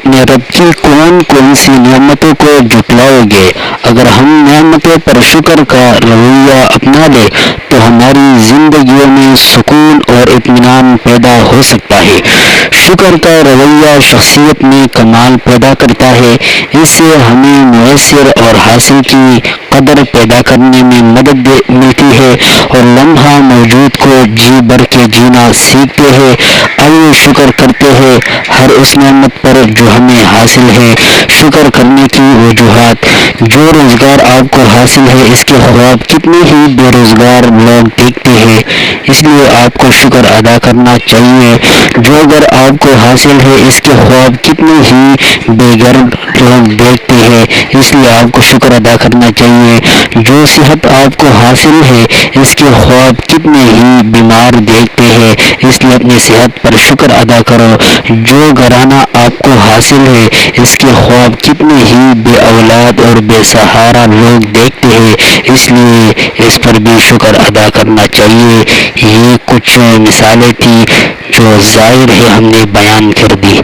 अपने रब की कौन कौन सी नेमतों को जुटलाओगे। अगर हम नेमतों पर शुक्र का रवैया अपना ले तो हमारी जिंदगियों में सुकून और इत्मीनान पैदा हो सकता है। शुक्र का रवैया शख्सियत में कमाल पैदा करता है। इससे हमें मुयस्सर और हासिल की कदर पैदा करने में मदद मिलती है और लम्हा मौजूद को जी भर के जीना सीखते हैं। आइए शुक्र करते हैं हर उस नेमत पर जो हमें हासिल है। शुक्र करने की वजूहात। जो रोजगार आपको हासिल है इसके ख्वाब कितने ही बेरोजगार लोग देखते हैं, इसलिए आपको शुक्र अदा करना चाहिए। जो अगर आपको हासिल है इसके ख्वाब कितने ही बेघर लोग देखते हैं, इसलिए आपको शुक्र अदा करना चाहिए। जो सेहत आपको हासिल है इसके ख्वाब कितने ही बीमार देखते हैं, इसलिए अपनी सेहत पर शुक्र अदा करो। जो घराना आपको हासिल है इसके ख्वाब कितने ही बे औलाद और बेसहारा लोग देखते हैं, इसलिए इस पर भी शुक्र अदा करना चाहिए। ये कुछ मिसालें थी जो जाहिर है हमने बयान कर दी।